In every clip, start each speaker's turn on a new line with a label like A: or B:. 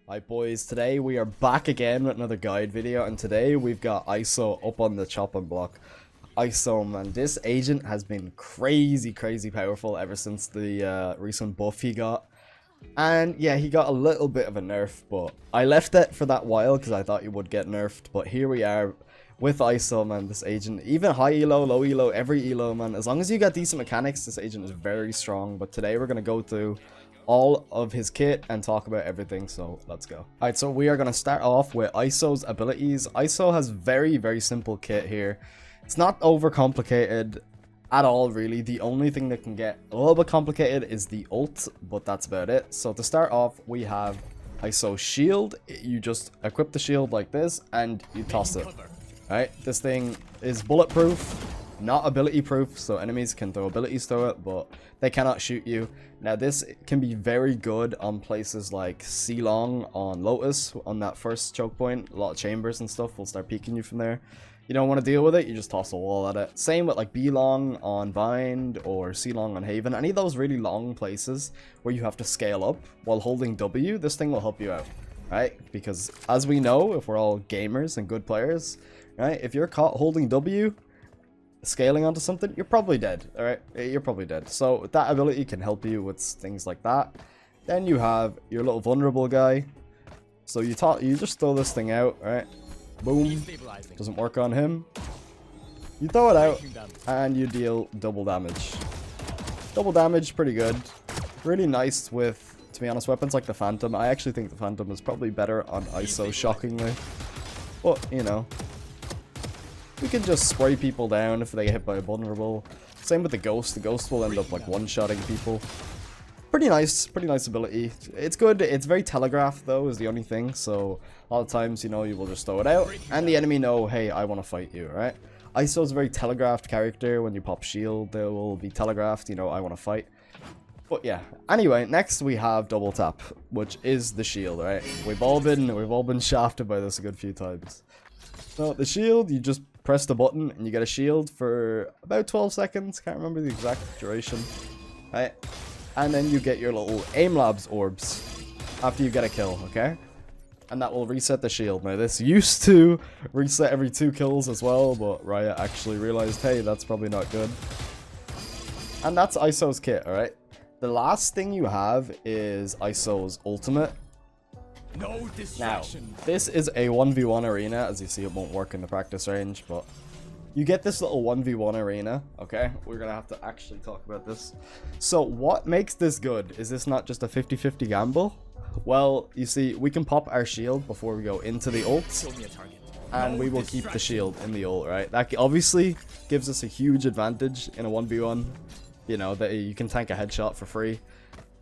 A: Alright boys, today we are back again with another guide video, and today we've got ISO up on the chopping block. ISO, man, this agent has been crazy powerful ever since the recent buff he got. And yeah, he got a little bit of a nerf, but I left it for that while because I thought he would get nerfed. But here we are with ISO, man. This agent, even high elo, low elo, every elo, man, as long as you got decent mechanics, this agent is very strong. But today we're going to go through all of his kit and talk about everything, so let's go. Alright, so we are going to start off with ISO's abilities. ISO has very simple kit here. It's not overcomplicated at all, really. The only thing that can get a little bit complicated is the ult, but that's about it. So to start off, we have ISO shield. You just equip the shield like this and you toss it. Alright, this thing is bulletproof, not ability proof, so enemies can throw abilities through it, but they cannot shoot you. Now this can be very good on places like C-Long on Lotus, on that first choke point. A lot of chambers and stuff will start peeking you from there. You don't want to deal with it, you just toss a wall at it. Same with like B-Long on Bind or C-Long on Haven. Any of those really long places where you have to scale up while holding W, this thing will help you out, right? Because as we know, if we're all gamers and good players, right, if you're caught holding W, scaling onto something, you're probably dead. All right, you're probably dead. So that ability can help you with things like that. Then you have your little vulnerable guy. So you just throw this thing out. All right, boom. Doesn't work on him. You throw it out and you deal double damage. Double damage, pretty good. Really nice with, to be honest, weapons like the Phantom. I actually think the Phantom is probably better on ISO, shockingly. But you know, we can just spray people down if they get hit by a vulnerable. Same with the Ghost. The Ghost will end up like one-shotting people. Pretty nice ability. It's good. It's very telegraphed though, is the only thing. So a lot of times, you know, you will just throw it out and the enemy know, hey, I want to fight you, right? ISO is a very telegraphed character. When you pop shield, they will be telegraphed, you know, I want to fight. But yeah, anyway, next we have double tap, which is the shield, right? We've all been shafted by this a good few times. So the shield, you just press the button and you get a shield for about 12 seconds. Can't remember the exact duration. Right? And then you get your little aim labs orbs after you get a kill, okay? And that will reset the shield. Now this used to reset every 2 kills as well, but Riot actually realized, hey, that's probably not good. And that's ISO's kit, alright? The last thing you have is ISO's ultimate. No distraction. Now, this is a 1v1 arena. As you see, it won't work in the practice range, but you get this little 1v1 arena, okay? We're gonna have to actually talk about this. So what makes this good? Is this not just a 50-50 gamble? Well, you see, we can pop our shield before we go into the ult, and we will keep the shield in the ult, right? That obviously gives us a huge advantage in a 1v1. You know, that you can tank a headshot for free.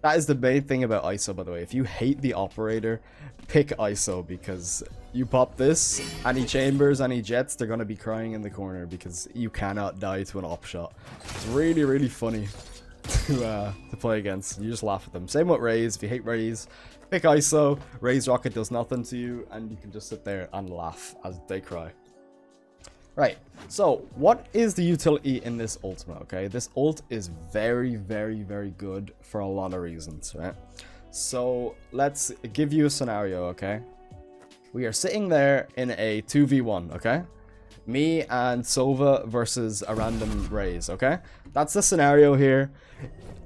A: That is the main thing about ISO, by the way. If you hate the operator, pick ISO, because you pop this, any chambers, any jets, they're going to be crying in the corner because you cannot die to an op shot. It's really funny to play against. You just laugh at them. Same with Raze. If you hate Raze, pick ISO. Raze Rocket does nothing to you, and you can just sit there and laugh as they cry. Right, so what is the utility in this ultimate, okay? This ult is very good for a lot of reasons, right? So let's give you a scenario, okay? We are sitting there in a 2v1, okay? Me and Sova versus a random Raze, okay? That's the scenario here.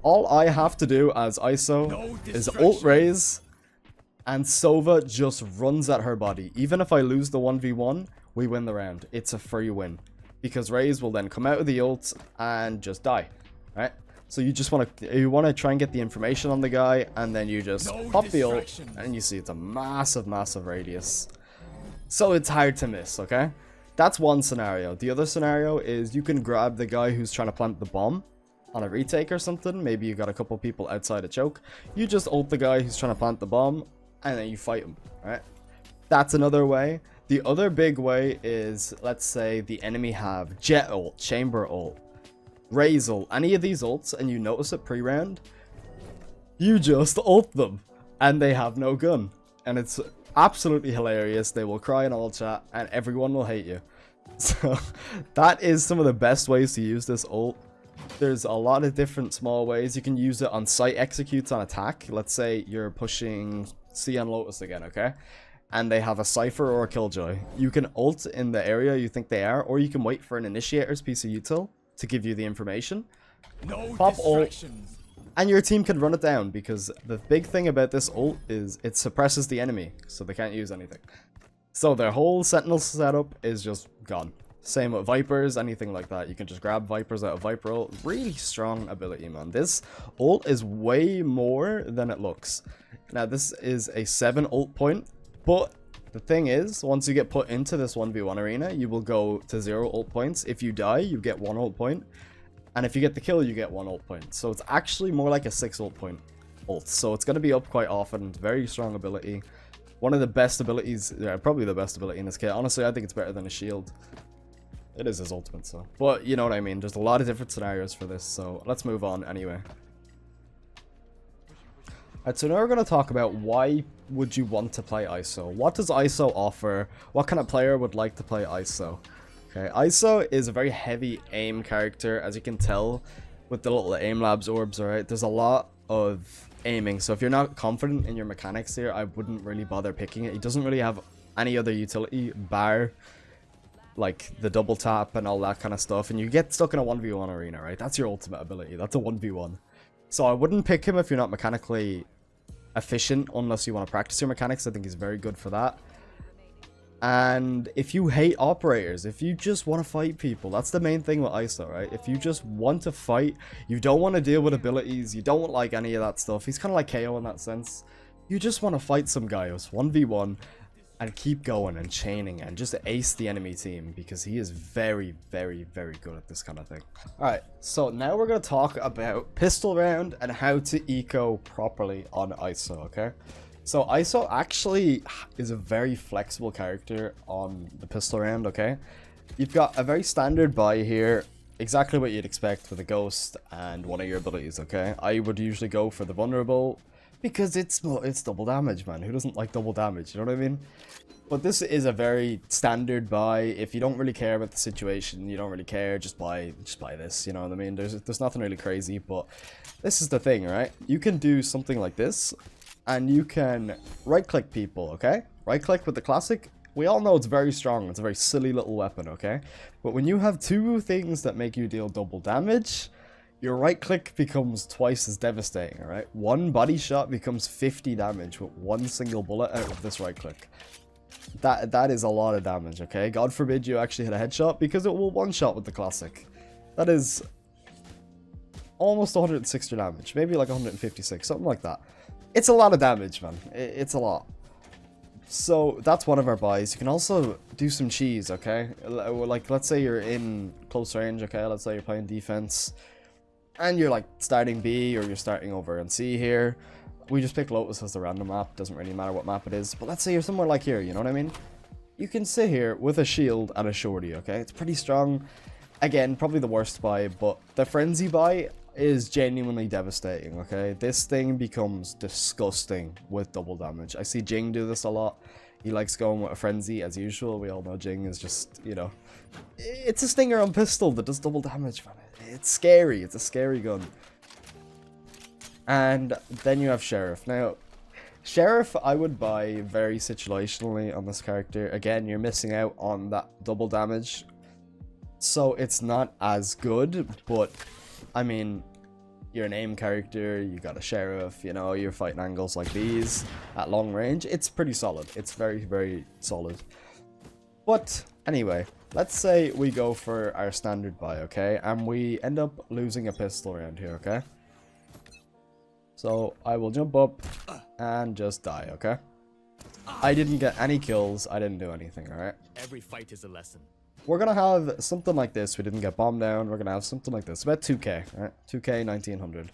A: All I have to do as ISO is ult Raze, and Sova just runs at her body. Even if I lose the 1v1, we win the round. It's a free win, because Raze will then come out of the ult and just die, right? So you just want to try and get the information on the guy, and then you just pop the ult, and you see it's a massive radius. So it's hard to miss, okay? That's one scenario. The other scenario is you can grab the guy who's trying to plant the bomb on a retake or something. Maybe you got a couple people outside a choke. You just ult the guy who's trying to plant the bomb, and then you fight him, right? That's another way. The other big way is, let's say the enemy have jet ult, chamber ult, Raze ult, any of these ults, and you notice it pre-round, you just ult them, and they have no gun. And it's absolutely hilarious. They will cry in all chat, and everyone will hate you. So that is some of the best ways to use this ult. There's a lot of different small ways. You can use it on site executes on attack. Let's say you're pushing CN Lotus again, okay? And they have a Cypher or a Killjoy. You can ult in the area you think they are, or you can wait for an Initiator's piece of util to give you the information. Pop ult, and your team can run it down, because the big thing about this ult is it suppresses the enemy, so they can't use anything. So their whole Sentinel setup is just gone. Same with Vipers, anything like that. You can just grab Vipers out of Viper ult. Really strong ability, man. This ult is way more than it looks. Now, this is a 7 ult point, but the thing is, once you get put into this 1v1 arena, you will go to 0 ult points. If you die, you get 1 ult point. And if you get the kill, you get 1 ult point. So it's actually more like a 6 ult point ult. So it's going to be up quite often. It's very strong ability. One of the best abilities, yeah, probably the best ability in this kit. Honestly, I think it's better than a shield. It is his ultimate, so. But you know what I mean. There's a lot of different scenarios for this, so let's move on anyway. Alright, so now we're going to talk about why would you want to play ISO. What does ISO offer? What kind of player would like to play ISO? Okay, ISO is a very heavy aim character, as you can tell with the little aim labs orbs, alright? There's a lot of aiming, so if you're not confident in your mechanics here, I wouldn't really bother picking it. He doesn't really have any other utility bar like the double tap and all that kind of stuff, and you get stuck in a 1v1 arena, right? That's your ultimate ability. That's a 1v1. So I wouldn't pick him if you're not mechanically efficient, unless you want to practice your mechanics. I think he's very good for that. And if you hate operators, if you just want to fight people, that's the main thing with ISO, right? If you just want to fight, you don't want to deal with abilities, you don't like any of that stuff. He's kind of like KO in that sense. You just want to fight some guys 1v1 and keep going and chaining and just ace the enemy team, because he is very, very, very good at this kind of thing. Alright, so now we're going to talk about pistol round and how to eco properly on ISO, okay? So ISO actually is a very flexible character on the pistol round, okay? You've got a very standard buy here, exactly what you'd expect with a ghost and one of your abilities, okay? I would usually go for the vulnerable, because it's double damage, man. Who doesn't like double damage? You know what I mean? But this is a very standard buy. If you don't really care about the situation, you don't really care, just buy this. You know what I mean? There's nothing really crazy, but this is the thing, right? You can do something like this, and you can right-click people, okay? Right-click with the classic. We all know it's very strong. It's a very silly little weapon, okay? But when you have two things that make you deal double damage, your right click becomes twice as devastating, alright? One body shot becomes 50 damage with one single bullet out of this right click. That is a lot of damage, okay? God forbid you actually hit a headshot, because it will one-shot with the classic. That is almost 160 damage, maybe like 156, something like that. It's a lot of damage, man. It's a lot. So that's one of our buys. You can also do some cheese, okay? Like, let's say you're in close range, okay? Let's say you're playing defense, and you're like starting B, or you're starting over in C here. We just pick Lotus as the random map. Doesn't really matter what map it is. But let's say you're somewhere like here, you know what I mean? You can sit here with a shield and a shorty, okay? It's pretty strong. Again, probably the worst buy, but the frenzy buy is genuinely devastating, okay? This thing becomes disgusting with double damage. I see Jinggg do this a lot. He likes going with a frenzy as usual. We all know Jinggg is just, you know, it's a stinger on pistol that does double damage, man. It's scary. It's a scary gun. And then you have Sheriff. Now, Sheriff I would buy very situationally on this character. Again, you're missing out on that double damage, so it's not as good, but I mean, you're an aim character, you got a Sheriff, you know, you're fighting angles like these at long range. It's pretty solid. It's very, very solid. But anyway, let's say we go for our standard buy, okay? And we end up losing a pistol around here, okay? So I will jump up and just die, okay? I didn't get any kills. I didn't do anything, alright?
B: Every fight is a lesson.
A: We're gonna have something like this. We didn't get bombed down. We're gonna have something like this. About 2k, right? 2k, 1900.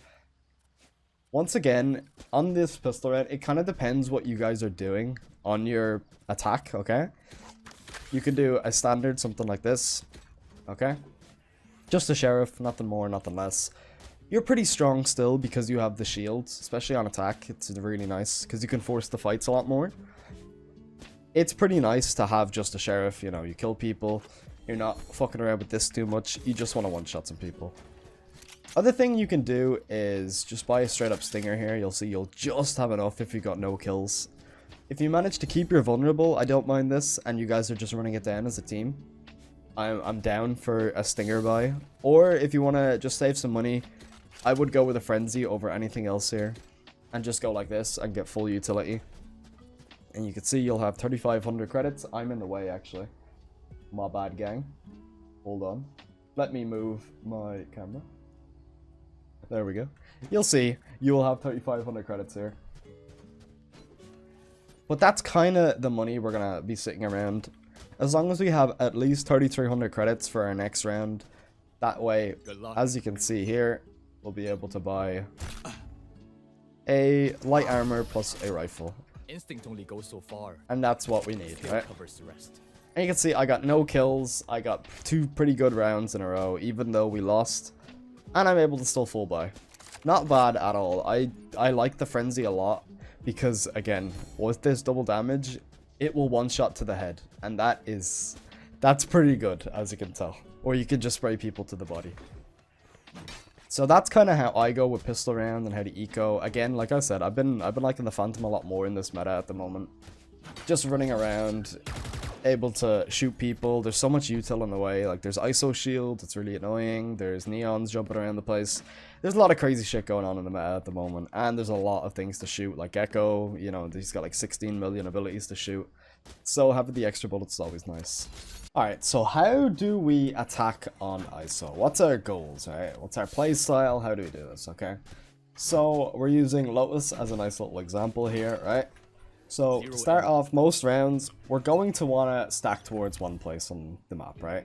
A: Once again, on this pistol round, it kind of depends what you guys are doing on your attack, okay? You can do a standard, something like this, okay? Just a Sheriff, nothing more, nothing less. You're pretty strong still because you have the shields, especially on attack. It's really nice because you can force the fights a lot more. It's pretty nice to have just a Sheriff, you know, you kill people, you're not fucking around with this too much, you just want to one-shot some people. Other thing you can do is just buy a straight up stinger here. You'll see you'll just have enough if you got no kills. If you manage to keep your vulnerable, I don't mind this, and you guys are just running it down as a team, I'm down for a stinger buy. Or if you want to just save some money, I would go with a frenzy over anything else here. And just go like this and get full utility. And you can see you'll have 3,500 credits. I'm in the way actually. My bad, gang. Hold on. Let me move my camera. There we go. You'll see you will have 3,500 credits here. But that's kind of the money we're going to be sitting around. As long as we have at least 3,300 credits for our next round. That way, as you can see here, we'll be able to buy a light armor plus a rifle.
B: Instinct only goes so far.
A: And that's what we need, right?
B: Covers the rest.
A: And you can see I got no kills. I got 2 pretty good rounds in a row, even though we lost. And I'm able to still full buy. Not bad at all. I like the frenzy a lot because, again, with this double damage, it will one-shot to the head. And that's pretty good, as you can tell. Or you can just spray people to the body. So that's kind of how I go with pistol round and how to eco. Again, like I said, I've been liking the Phantom a lot more in this meta at the moment. Just running around, able to shoot people. There's so much util in the way. Like there's ISO shield, it's really annoying. There's neons jumping around the place. There's a lot of crazy shit going on in the meta at the moment, and there's a lot of things to shoot. Like Echo, you know, he's got like 16 million abilities to shoot. So having the extra bullets is always nice. Alright, so how do we attack on ISO? What's our goals, right? What's our play style? How do we do this, okay? So we're using Lotus as a nice little example here, right? So to start off, most rounds, we're going to want to stack towards one place on the map, right?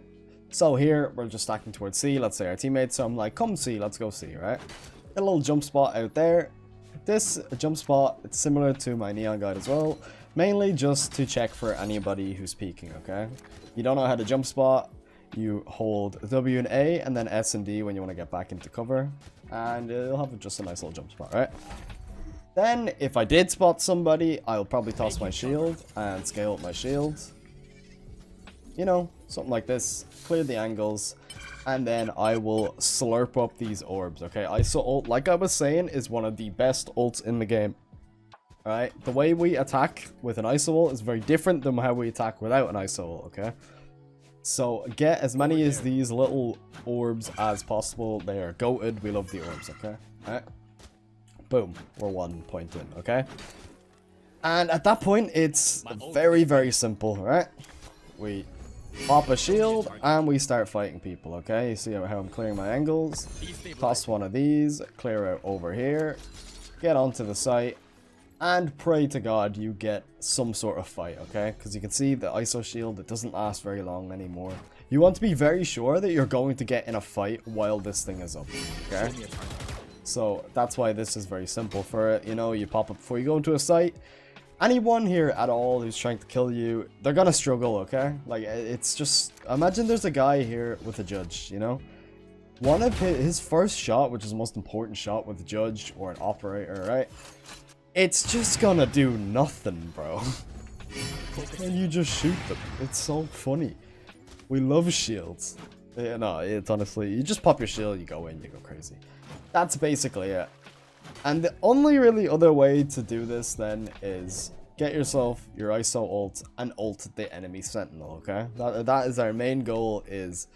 A: So here, we're just stacking towards C, let's say our teammates, so I'm like, come C, let's go C, right? A little jump spot out there. This jump spot, it's similar to my neon guide as well, mainly just to check for anybody who's peeking, okay? You don't know how to jump spot, you hold W and A and then S and D when you want to get back into cover, and it'll have just a nice little jump spot, right? Then, if I did spot somebody, I'll probably toss my shield and scale up my shield. You know, something like this. Clear the angles. And then I will slurp up these orbs, okay? ISO ult, like I was saying, is one of the best ults in the game. Alright? The way we attack with an ISO ult is very different than how we attack without an ISO ult, okay? So, get as many as these little orbs as possible. They are goated. We love the orbs, okay? Alright? Boom, we're 1 point in, okay? And at that point, it's very, very simple, right? We pop a shield, and we start fighting people, okay? You see how I'm clearing my angles. Toss one of these, clear out over here, get onto the site, and pray to God you get some sort of fight, okay? Because you can see the ISO shield, it doesn't last very long anymore. You want to be very sure that you're going to get in a fight while this thing is up, okay? So that's why this is very simple for it. You know, you pop up before you go into a site. Anyone here at all who's trying to kill you, they're gonna struggle, okay? Like, it's just, imagine there's a guy here with a judge, you know? One of his first shot, which is the most important shot with a judge or an operator, right? It's just gonna do nothing, bro. And you just shoot them. It's so funny. We love shields. Yeah, no, it's honestly, you just pop your shield, you go in, you go crazy. That's basically it. And the only really other way to do this then is get yourself your ISO ult and ult the enemy sentinel, okay? That is our main goal, is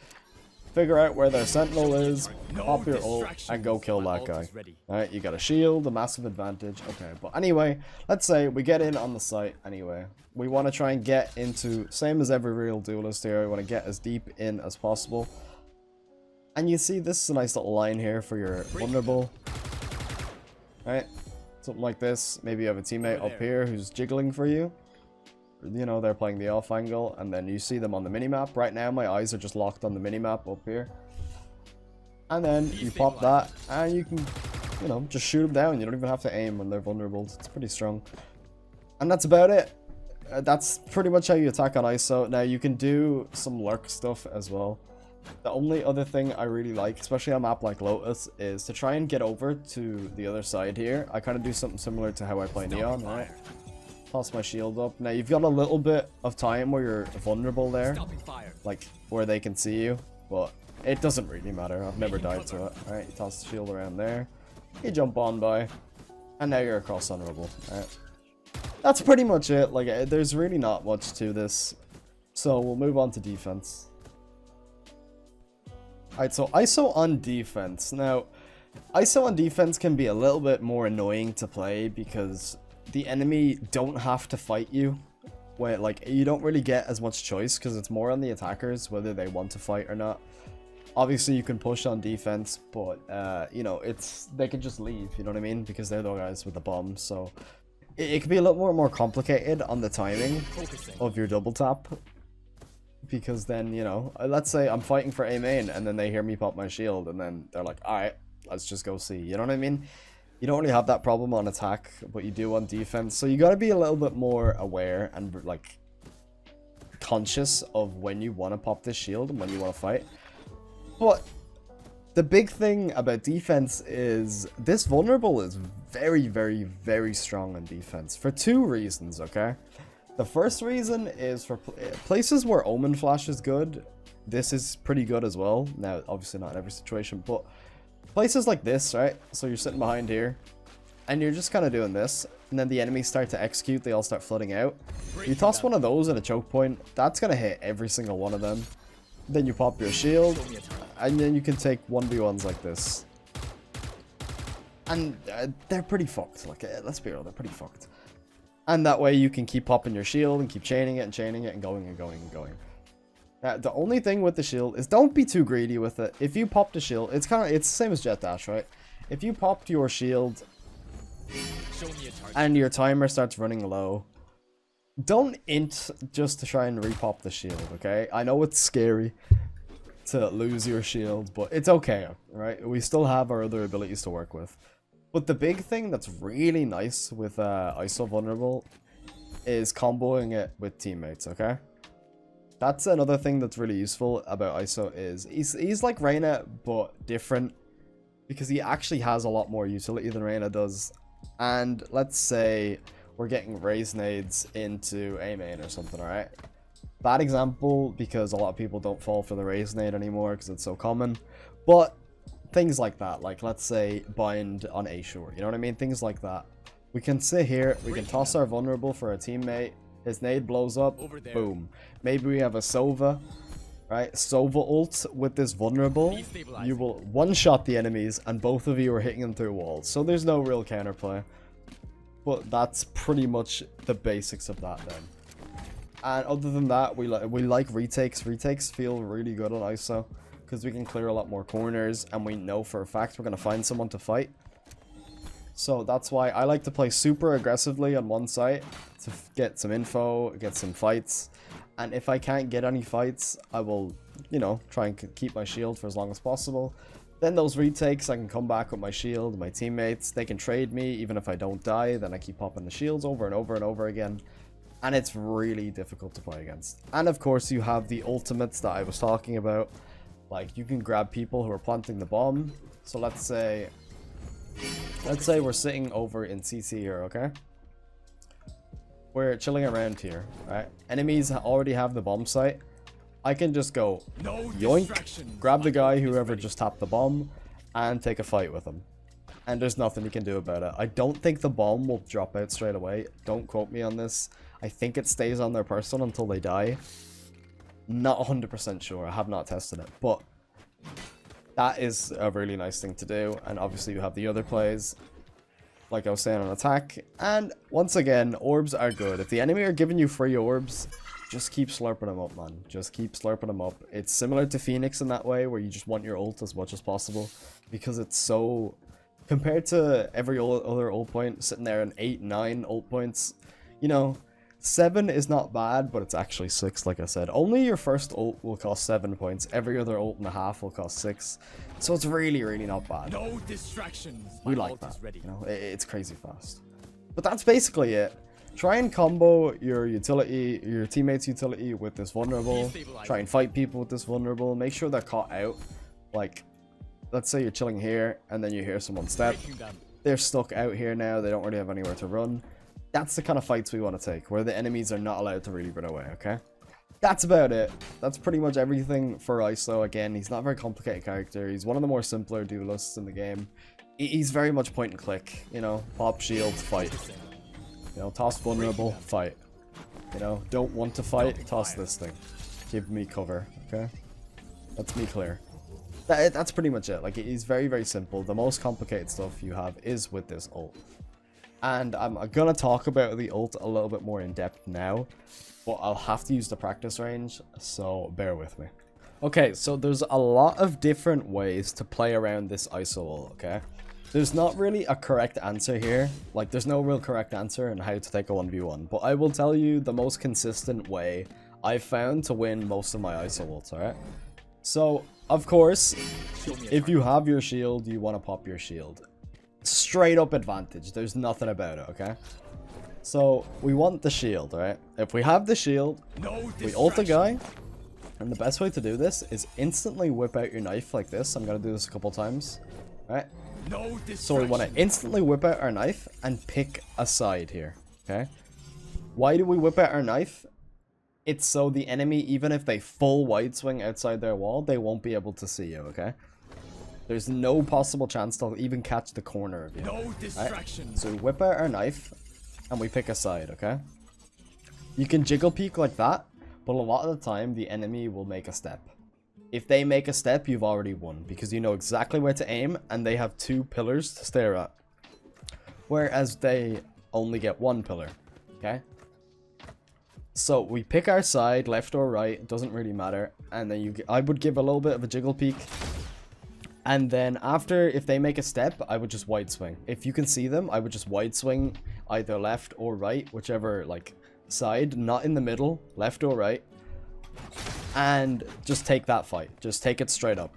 A: figure out where their sentinel is, pop your ult, and go kill that guy. Alright, you got a shield, a massive advantage. Okay, but anyway, let's say we get in on the site anyway. We want to try and get into, same as every real duelist here, we want to get as deep in as possible. And you see, this is a nice little line here for your vulnerable. Right? Something like this. Maybe you have a teammate up here who's jiggling for you. You know, they're playing the off angle, and then you see them on the minimap. Right now, my eyes are just locked on the minimap up here. And then you pop that, and you can, you know, just shoot them down. You don't even have to aim when they're vulnerable. It's pretty strong. And that's about it. That's pretty much how you attack on ISO. Now, you can do some lurk stuff as well. The only other thing I really like, especially on a map like Lotus, is to try and get over to the other side here. I kind of do something similar to how I play Neon, right? Toss my shield up. Now, you've got a little bit of time where you're vulnerable there, like where they can see you, but It doesn't really matter. I've never died to it. Alright, you toss the shield around there. You jump on by. And now you're across honorable. Alright. That's pretty much it. Like, there's really not much to this. So we'll move on to defense. Alright, so ISO on defense. Now, ISO on defense can be a little bit more annoying to play because the enemy don't have to fight you. Where, like, you don't really get as much choice because it's more on the attackers whether they want to fight or not. Obviously, you can push on defense, but, you know, they can just leave, you know what I mean? Because they're the guys with the bomb, so it can be a little more complicated on the timing of your double tap. Because then, you know, let's say I'm fighting for A main and then they hear me pop my shield and then they're like, alright, let's just go see. You know what I mean? You don't really have that problem on attack, but you do on defense. So you gotta be a little bit more aware and, like, conscious of when you want to pop this shield and when you want to fight. But the big thing about defense is this vulnerable is very, very, very strong on defense for two reasons, okay? The first reason is for places where Omen Flash is good. This is pretty good as well. Now, obviously not in every situation, but places like this, right? So you're sitting behind here, and you're just kind of doing this, and then the enemies start to execute. They all start flooding out. You toss one of those at a choke point. That's going to hit every single one of them. Then you pop your shield, and then you can take 1v1s like this. And they're pretty fucked. Like, let's be real, they're pretty fucked. And that way you can keep popping your shield and keep chaining it and going and going and going. The only thing with the shield is don't be too greedy with it. If you pop the shield, it's the same as Jet Dash, right? If you popped your shield and your timer starts running low, don't int just to try and repop the shield, okay? I know it's scary to lose your shield, but it's okay, right? We still have our other abilities to work with. But the big thing that's really nice with ISO Vulnerable is comboing it with teammates, okay? That's another thing that's really useful about ISO is he's like Reyna, but different. Because he actually has a lot more utility than Reyna does. And let's say we're getting raise nades into A main or something, alright? Bad example because a lot of people don't fall for the raise nade anymore because it's so common. But things like that, like let's say bind on A shore, you know what I mean? Things like that. We can sit here, we can toss our vulnerable for a teammate, his nade blows up, boom. Maybe we have a Sova, right? Sova ult with this vulnerable, you will one-shot the enemies and both of you are hitting them through walls. So there's no real counterplay. But that's pretty much the basics of that then. And other than that, we like retakes. Retakes feel really good on ISO. Because we can clear a lot more corners and we know for a fact we're going to find someone to fight. So that's why I like to play super aggressively on one site to get some info, get some fights. And if I can't get any fights, I will, you know, try and keep my shield for as long as possible. Then those retakes, I can come back with my shield, my teammates. They can trade me even if I don't die. Then I keep popping the shields over and over and over again. And it's really difficult to play against. And of course you have the ultimates that I was talking about. Like, you can grab people who are planting the bomb. So let's say we're sitting over in CC here, okay? We're chilling around here, right? Enemies already have the bomb site. I can just go yoink, grab the guy, whoever just tapped the bomb, and take a fight with him. And there's nothing you can do about it. I don't think the bomb will drop out straight away. Don't quote me on this. I think it stays on their person until they die. Not 100% sure, I have not tested it, but that is a really nice thing to do. And obviously you have the other plays, like I was saying, on attack. And once again, orbs are good. If the enemy are giving you free orbs, just keep slurping them up, man. Just keep slurping them up. It's similar to Phoenix in that way, where you just want your ult as much as possible, because it's so, compared to every other ult point, sitting there in 8, 9 ult points, you know, 7 is not bad, but it's actually 6, like I said. Only your first ult will cost 7 points. Every other ult and a half will cost 6. So it's really, really not bad.
B: No distractions.
A: We like that. You know, it's crazy fast. But that's basically it. Try and combo your utility, your teammate's utility with this vulnerable. Try and fight people with this vulnerable. Make sure they're caught out. Like, let's say you're chilling here, and then you hear someone step. They're stuck out here now. They don't really have anywhere to run. That's the kind of fights we want to take, where the enemies are not allowed to really run away, okay? That's about it. That's pretty much everything for ISO. Again, he's not a very complicated character. He's one of the more simpler duelists in the game. He's very much point and click. You know, pop shield, fight. You know, toss vulnerable, fight. You know, don't want to fight, toss this thing. Give me cover, okay? That's me clear. That's pretty much it. Like, he's very, very simple. The most complicated stuff you have is with this ult. And I'm gonna talk about the ult a little bit more in depth now, but I'll have to use the practice range, so bear with me. Okay, so there's a lot of different ways to play around this ISO ult, okay? There's not really a correct answer here. Like, there's no real correct answer on how to take a 1v1, but I will tell you the most consistent way I've found to win most of my ISO ults, alright? So, of course, if you have your shield, you want to pop your shield. Straight up advantage. There's nothing about it, okay? So, we want the shield, right? If we have the shield, we ult the guy. And the best way to do this is instantly whip out your knife like this. I'm going to do this a couple times. Right? So we want to instantly whip out our knife and pick a side here. Okay? Why do we whip out our knife? It's so the enemy, even if they full wide swing outside their wall, they won't be able to see you, okay? There's no possible chance they'll even catch the corner of you. No distraction. Right? So we whip out our knife and we pick a side, okay? You can jiggle peek like that, but a lot of the time the enemy will make a step. If they make a step, you've already won because you know exactly where to aim and they have 2 pillars to stare at. Whereas they only get 1 pillar, okay? So we pick our side, left or right, it doesn't really matter. And then I would give a little bit of a jiggle peek. And then after, if they make a step, I would just wide swing. If you can see them, I would just wide swing either left or right, whichever like side, not in the middle, left or right. And just take that fight. Just take it straight up.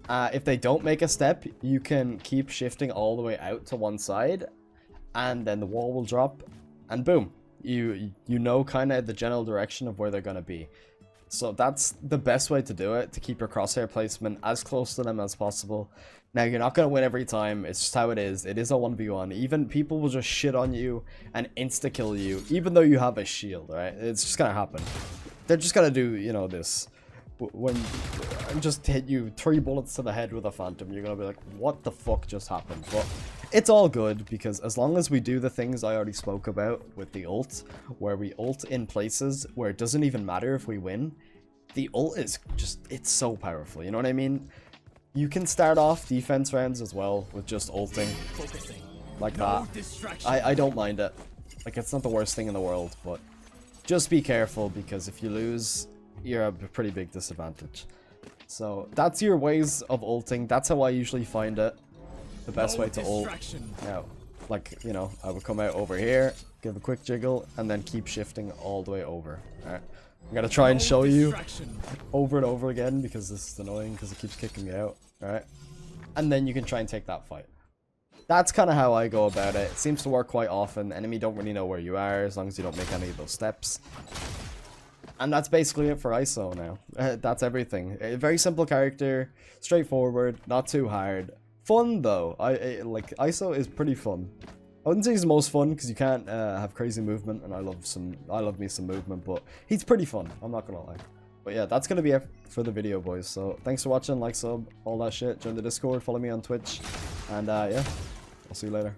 A: If they don't make a step, you can keep shifting all the way out to one side. And then the wall will drop. And boom. You know kind of the general direction of where they're going to be. So that's the best way to do it, to keep your crosshair placement as close to them as possible. Now, you're not going to win every time. It's just how it is. It is a 1v1. Even people will just shit on you and insta-kill you, even though you have a shield, right? It's just going to happen. They're just going to do, you know, this. When just hit you 3 bullets to the head with a phantom, you're going to be like, what the fuck just happened? But it's all good, because as long as we do the things I already spoke about with the ult, where we ult in places where it doesn't even matter if we win, the ult is just, it's so powerful, you know what I mean? You can start off defense rounds as well with just ulting like that. I don't mind it. Like, it's not the worst thing in the world, but just be careful, because if you lose, you're at a pretty big disadvantage. So that's your ways of ulting. That's how I usually find it. The best way to ult. Now, like, you know, I would come out over here, give a quick jiggle, and then keep shifting all the way over. Alright. I'm gonna try and show you over and over again, because this is annoying, because it keeps kicking me out. Alright. And then you can try and take that fight. That's kind of how I go about it. It seems to work quite often. Enemy don't really know where you are, as long as you don't make any of those steps. And that's basically it for ISO now. That's everything. A very simple character, straightforward, not too hard. Fun though. Like, ISO is pretty fun. I wouldn't say he's the most fun because you can't have crazy movement, and I love me some movement, but he's pretty fun. I'm not gonna lie. But yeah, that's gonna be it for the video, boys. So thanks for watching, like, sub, all that shit. Join the Discord, follow me on Twitch, and yeah, I'll see you later.